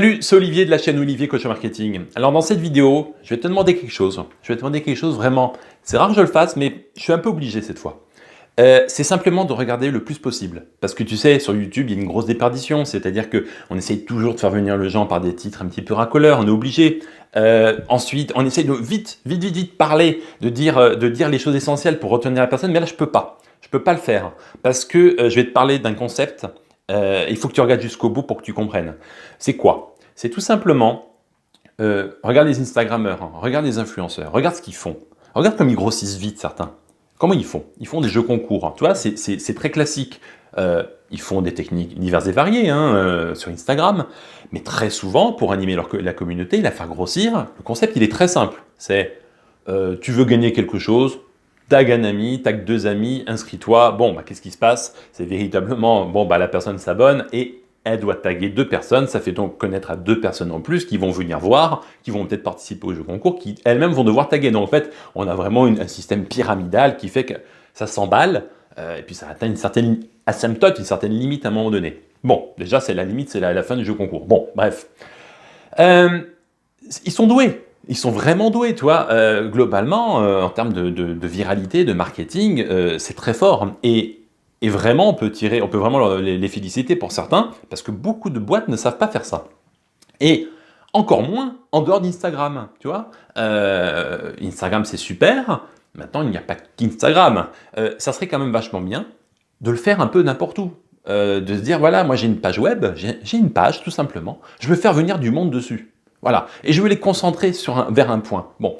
Salut, c'est Olivier de la chaîne Olivier Coach Marketing. Alors dans cette vidéo, je vais te demander quelque chose. Je vais te demander quelque chose vraiment, c'est rare que je le fasse, mais je suis un peu obligé cette fois. C'est simplement de regarder le plus possible. Parce que tu sais, sur YouTube, il y a une grosse déperdition. C'est-à-dire qu'on essaye toujours de faire venir les gens par des titres un petit peu racoleurs. On est obligé. Ensuite, on essaye de vite parler, de dire les choses essentielles pour retenir la personne. Mais là, je peux pas. Je peux pas le faire. Parce que je vais te parler d'un concept. Il faut que tu regardes jusqu'au bout pour que tu comprennes. C'est quoi? C'est tout simplement, regarde les Instagrammeurs, hein, regarde les influenceurs, regarde ce qu'ils font. Regarde comme ils grossissent vite certains. Comment ils font? Ils font des jeux concours. Hein. Tu vois, c'est très classique. Ils font des techniques diverses et variées hein, sur Instagram, mais très souvent, pour animer la communauté, la faire grossir, le concept il est très simple. C'est tu veux gagner quelque chose, tag un ami, tag deux amis, inscris-toi. Bon, bah, qu'est-ce qui se passe? C'est véritablement, bon, bah, la personne s'abonne et elle doit taguer deux personnes. Ça fait donc connaître à deux personnes en plus qui vont venir voir, qui vont peut-être participer au jeu concours, qui elles-mêmes vont devoir taguer. Donc en fait, on a vraiment un système pyramidal qui fait que ça s'emballe et puis ça atteint une certaine asymptote, une certaine limite à un moment donné. Bon, déjà, c'est la limite, c'est la fin du jeu concours. Bon, bref. Euh, Ils sont doués. Ils sont vraiment doués, tu vois. Globalement, en termes de viralité, de marketing, c'est très fort. Et vraiment, on peut vraiment les féliciter pour certains, parce que beaucoup de boîtes ne savent pas faire ça. Et encore moins en dehors d'Instagram, tu vois. Instagram, c'est super. Maintenant, il n'y a pas qu'Instagram. Ça serait quand même vachement bien de le faire un peu n'importe où. De se dire, voilà, moi j'ai une page web, j'ai une page tout simplement. Je veux faire venir du monde dessus. Voilà. Et je veux les concentrer vers un point. Bon.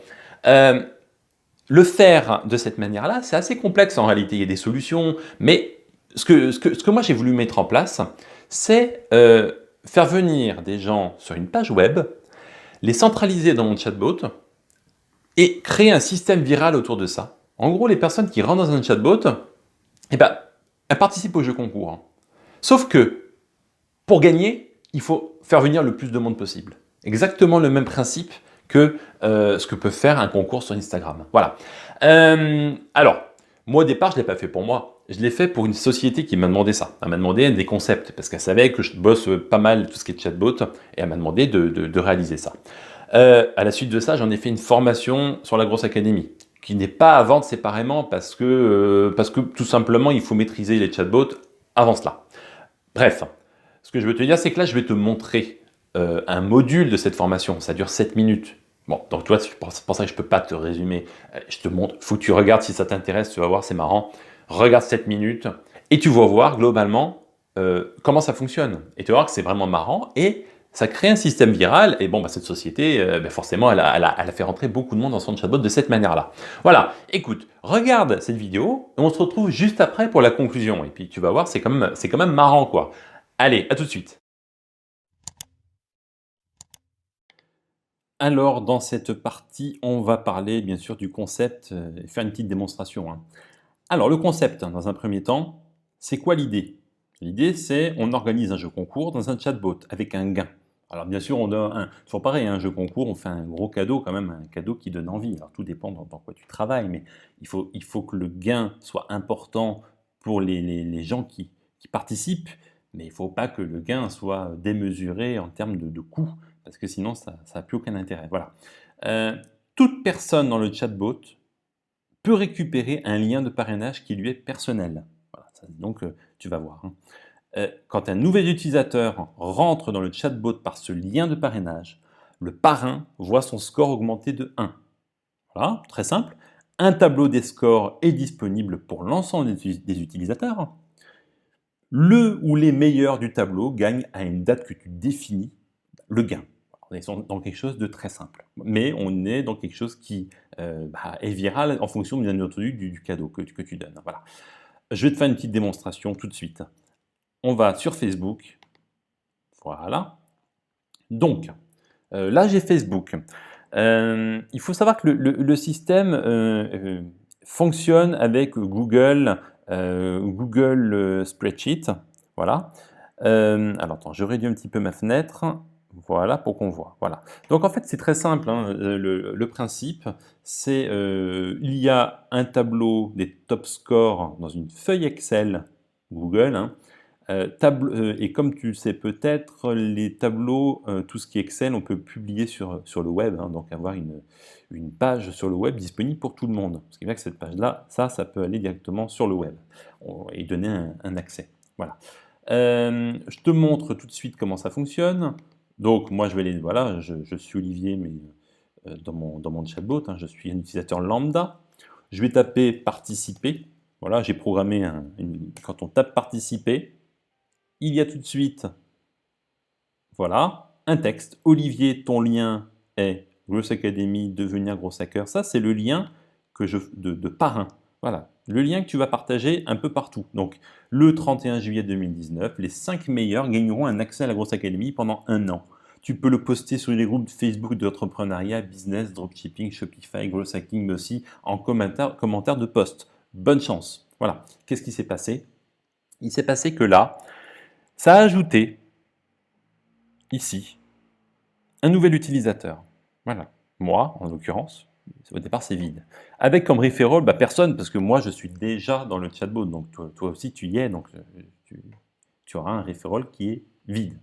Le faire de cette manière-là, c'est assez complexe en réalité. Il y a des solutions, mais ce que moi j'ai voulu mettre en place, c'est faire venir des gens sur une page web, les centraliser dans mon chatbot et créer un système viral autour de ça. En gros, les personnes qui rentrent dans un chatbot, eh ben, elles participent au jeu concours. Hein. Sauf que, pour gagner, il faut faire venir le plus de monde possible. Exactement le même principe que ce que peut faire un concours sur Instagram. Voilà. Alors, moi au départ, je ne l'ai pas fait pour moi. Je l'ai fait pour une société qui m'a demandé ça. Elle m'a demandé des concepts, parce qu'elle savait que je bosse pas mal tout ce qui est chatbot, et elle m'a demandé de réaliser ça. À la suite de ça, j'en ai fait une formation sur la Grosse Académie, qui n'est pas à vendre séparément parce que tout simplement, il faut maîtriser les chatbots avant cela. Bref, ce que je veux te dire, c'est que là, je vais te montrer un module de cette formation. Ça dure 7 minutes. Bon, donc toi, c'est pour ça que je ne peux pas te résumer. Je te montre, il faut que tu regardes si ça t'intéresse, tu vas voir, c'est marrant. Regarde 7 minutes et tu vas voir globalement comment ça fonctionne. Et tu vas voir que c'est vraiment marrant et ça crée un système viral. Et bon, bah, cette société, forcément, elle a fait rentrer beaucoup de monde dans son chatbot de cette manière-là. Voilà, écoute, regarde cette vidéo et on se retrouve juste après pour la conclusion. Et puis tu vas voir, c'est quand même marrant, quoi. Allez, à tout de suite. Alors, dans cette partie, on va parler bien sûr du concept et faire une petite démonstration. Hein. Alors, le concept, hein, dans un premier temps, c'est quoi l'idée? L'idée, c'est on organise un jeu concours dans un chatbot avec un gain. Alors, bien sûr, on donne toujours pareil, un jeu concours, on fait un gros cadeau quand même, un cadeau qui donne envie. Alors, tout dépend dans quoi tu travailles, mais il faut que le gain soit important pour les gens qui participent, mais il ne faut pas que le gain soit démesuré en termes de coût, parce que sinon, ça n'a plus aucun intérêt. Voilà. Toute personne dans le chatbot peut récupérer un lien de parrainage qui lui est personnel. Voilà, donc, tu vas voir. Hein. Quand un nouvel utilisateur rentre dans le chatbot par ce lien de parrainage, le parrain voit son score augmenter de 1. Voilà, très simple. Un tableau des scores est disponible pour l'ensemble des utilisateurs. Le ou les meilleurs du tableau gagnent à une date que tu définis le gain. On est dans quelque chose de très simple, mais on est dans quelque chose qui est viral en fonction, bien entendu, du cadeau que tu donnes. Voilà. Je vais te faire une petite démonstration tout de suite. On va sur Facebook. Voilà. Donc, là, j'ai Facebook. Il faut savoir que le système fonctionne avec Google, Google Spreadsheet. Voilà. Alors, attends, je réduis un petit peu ma fenêtre. Voilà, pour qu'on voit. Voilà. Donc, en fait, c'est très simple. Hein. Le principe, c'est il y a un tableau des top scores dans une feuille Excel Google. Hein. Et comme tu le sais peut-être, les tableaux, tout ce qui est Excel, on peut publier sur le web, hein, donc avoir une page sur le web disponible pour tout le monde. Ce qui fait que cette page-là, ça peut aller directement sur le web et donner un accès. Voilà. Je te montre tout de suite comment ça fonctionne. Donc moi, je vais aller, voilà, je suis Olivier, mais dans mon chatbot, hein, je suis un utilisateur lambda. Je vais taper participer. Voilà, j'ai programmé quand on tape participer, il y a tout de suite, voilà, un texte. Olivier, ton lien est Gross Academy, devenir gros hacker. Ça, c'est le lien de parrain. Voilà, le lien que tu vas partager un peu partout. Donc, le 31 juillet 2019, les 5 meilleurs gagneront un accès à la Grosse Academy pendant 1 an. Tu peux le poster sur les groupes Facebook d'entrepreneuriat, business, dropshipping, Shopify, growth hacking, mais aussi en commentaire de post. Bonne chance. Voilà. Qu'est-ce qui s'est passé? Il s'est passé que là, ça a ajouté, ici, un nouvel utilisateur. Voilà. Moi, en l'occurrence, au départ, c'est vide. Avec comme referral, personne, parce que moi, je suis déjà dans le chatbot. Donc, toi aussi, tu y es. Donc, tu auras un referral qui est vide.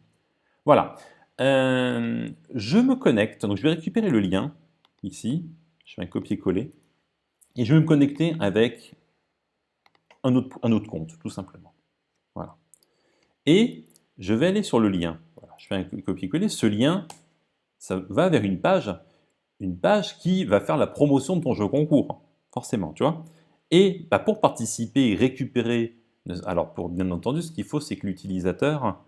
Voilà. Je me connecte. Donc, je vais récupérer le lien, ici. Je fais un copier-coller. Et je vais me connecter avec un autre compte, tout simplement. Voilà. Et je vais aller sur le lien. Voilà. Je fais un copier-coller. Ce lien, ça va vers une page qui va faire la promotion de ton jeu concours, forcément, tu vois. Et pour participer et récupérer, alors pour bien entendu, ce qu'il faut, c'est que l'utilisateur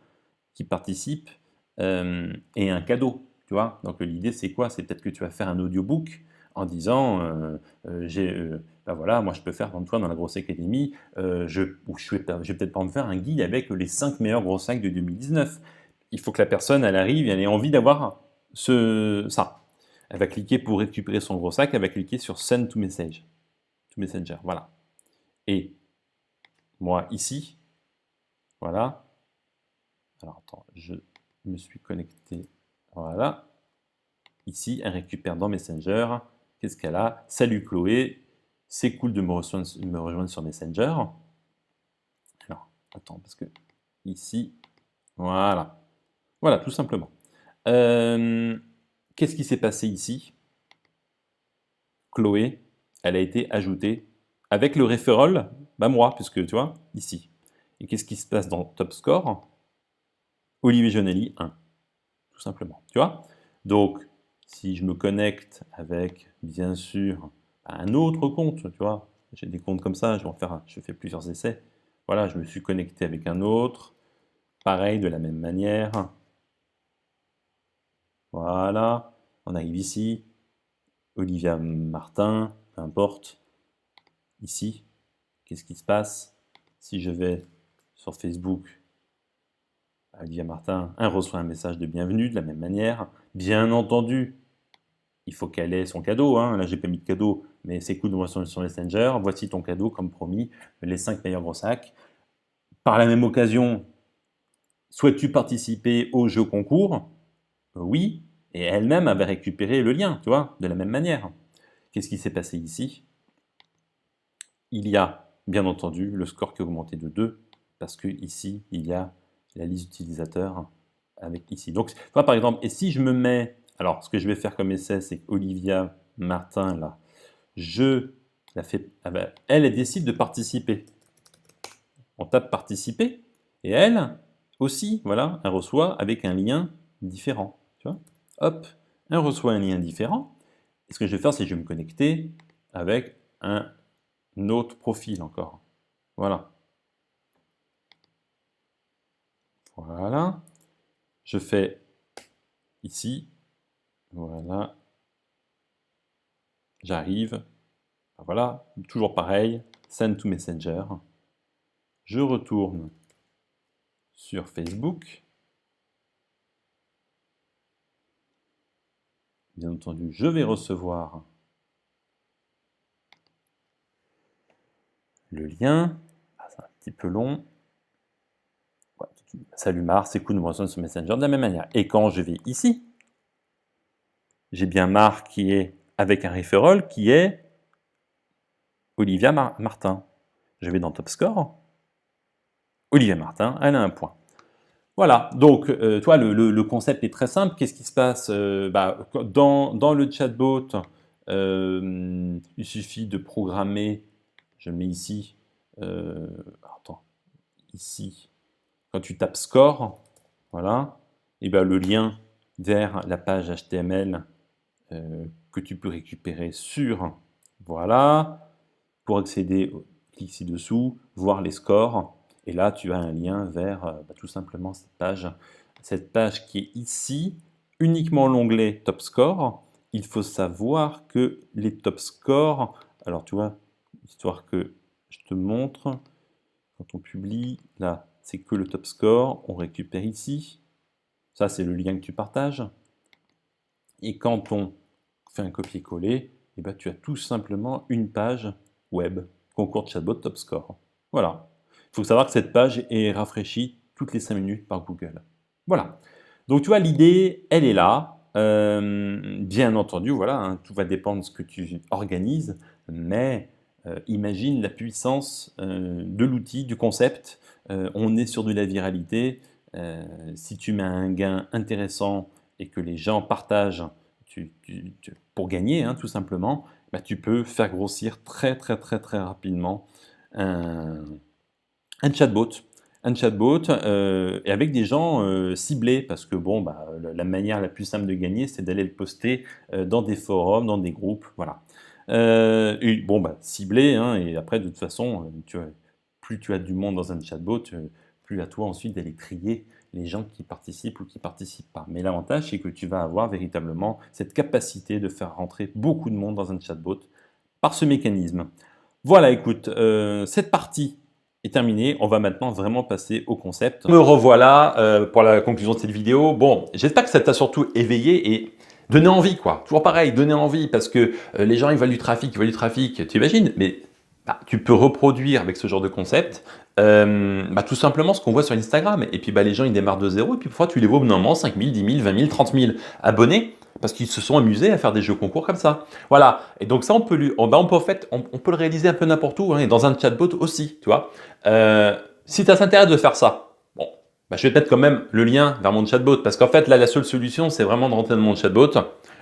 qui participe ait un cadeau, tu vois. Donc l'idée, c'est quoi? C'est peut-être que tu vas faire un audiobook en disant, voilà, moi je peux faire comme toi dans la Grosse Académie, je vais peut-être pas me faire un guide avec les 5 meilleurs gros sacs de 2019. Il faut que la personne, elle arrive et elle ait envie d'avoir ça. Elle va cliquer pour récupérer son gros sac, elle va cliquer sur Send to Message. To Messenger, voilà. Et moi, ici, voilà. Alors, attends, je me suis connecté. Voilà. Ici, elle récupère dans Messenger. Qu'est-ce qu'elle a? Salut Chloé, c'est cool de me rejoindre sur Messenger. Alors, attends, parce que ici, voilà. Voilà, tout simplement. Qu'est-ce qui s'est passé ici? Chloé, elle a été ajoutée avec le referral, moi, puisque tu vois, ici. Et qu'est-ce qui se passe dans Top Score? Olivier Jonelli, 1, tout simplement. Tu vois? Donc, si je me connecte avec, bien sûr, un autre compte, tu vois, j'ai des comptes comme ça, je fais plusieurs essais. Voilà, je me suis connecté avec un autre, pareil, de la même manière. Voilà, on arrive ici, Olivia Martin, peu importe. Ici, qu'est-ce qui se passe? Si je vais sur Facebook, Olivia Martin, elle reçoit un message de bienvenue de la même manière. Bien entendu, il faut qu'elle ait son cadeau. Hein. Là, j'ai pas mis de cadeau, mais c'est cool de voir sur Messenger. Voici ton cadeau, comme promis, les 5 meilleurs gros sacs. Par la même occasion, souhaites-tu participer au jeu concours? Oui. Et elle-même avait récupéré le lien, tu vois, de la même manière. Qu'est-ce qui s'est passé ici? Il y a, bien entendu, le score qui a augmenté de 2, parce que ici, il y a la liste d'utilisateurs avec ici. Donc, toi, par exemple, et si je me mets, alors, ce que je vais faire comme essai, c'est qu'Olivia Martin, là, elle décide de participer. On tape participer, et elle aussi, voilà, elle reçoit avec un lien différent. Tu vois? Hop, elle reçoit un lien différent. Et ce que je vais faire, c'est que je vais me connecter avec un autre profil encore. Voilà. Voilà. Je fais ici. Voilà. J'arrive. Voilà. Toujours pareil. Send to Messenger. Je retourne sur Facebook. Bien entendu, je vais recevoir le lien. C'est un petit peu long. Ouais, salut Marc, c'est cool de me rejoindre sur Messenger de la même manière. Et quand je vais ici, j'ai bien Marc qui est avec un referral qui est Olivia Martin. Je vais dans Top Score. Olivia Martin, elle a un point. Voilà, donc toi, le concept est très simple. Qu'est-ce qui se passe dans le chatbot, il suffit de programmer, je le mets ici, attends, ici, quand tu tapes score, voilà, et ben le lien vers la page HTML que tu peux récupérer sur, voilà, pour accéder, clique ci-dessous, voir les scores, et là tu as un lien vers tout simplement cette page qui est ici, uniquement l'onglet Top Score. Il faut savoir que les Top Scores, alors tu vois, histoire que je te montre, quand on publie, là, c'est que le Top Score, on récupère ici, ça c'est le lien que tu partages, et quand on fait un copier-coller, eh ben, tu as tout simplement une page web, concours de chatbot Top Score. Voilà. Il faut savoir que cette page est rafraîchie toutes les 5 minutes par Google. Voilà. Donc tu vois, l'idée, elle est là. Bien entendu, voilà, hein, tout va dépendre de ce que tu organises, mais imagine la puissance de l'outil, du concept. On est sur de la viralité. Si tu mets un gain intéressant et que les gens partagent pour gagner, hein, tout simplement, bah, tu peux faire grossir très rapidement un, un chatbot. Un chatbot et avec des gens ciblés, parce que bon, bah, la manière la plus simple de gagner, c'est d'aller le poster dans des forums, dans des groupes, voilà. Et bon, bah, ciblé, hein, et après, de toute façon, plus tu as du monde dans un chatbot, plus à toi ensuite d'aller trier les gens qui participent ou qui ne participent pas. Mais l'avantage, c'est que tu vas avoir véritablement cette capacité de faire rentrer beaucoup de monde dans un chatbot par ce mécanisme. Voilà, écoute, cette partie est terminée. On va maintenant vraiment passer au concept. Me revoilà pour la conclusion de cette vidéo. Bon, j'espère que ça t'a surtout éveillé et donné envie, quoi. Toujours pareil, donner envie, parce que les gens, ils veulent du trafic, tu imagines, mais bah, tu peux reproduire avec ce genre de concept tout simplement ce qu'on voit sur Instagram. Et puis bah, les gens, ils démarrent de zéro, et puis parfois, tu les vois au bout d'un moment, 5 000, 10 000, 20 000, 30 000 abonnés, parce qu'ils se sont amusés à faire des jeux concours comme ça. Voilà, et donc ça, on peut le réaliser un peu n'importe où, hein, et dans un chatbot aussi, tu vois. Si tu as intérêt de faire ça, bon, bah, je vais te mettre quand même le lien vers mon chatbot, parce qu'en fait, là, la seule solution, c'est vraiment de rentrer dans mon chatbot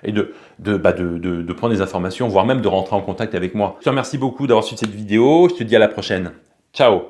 et de prendre des informations, voire même de rentrer en contact avec moi. Je te remercie beaucoup d'avoir suivi cette vidéo, je te dis à la prochaine. Ciao!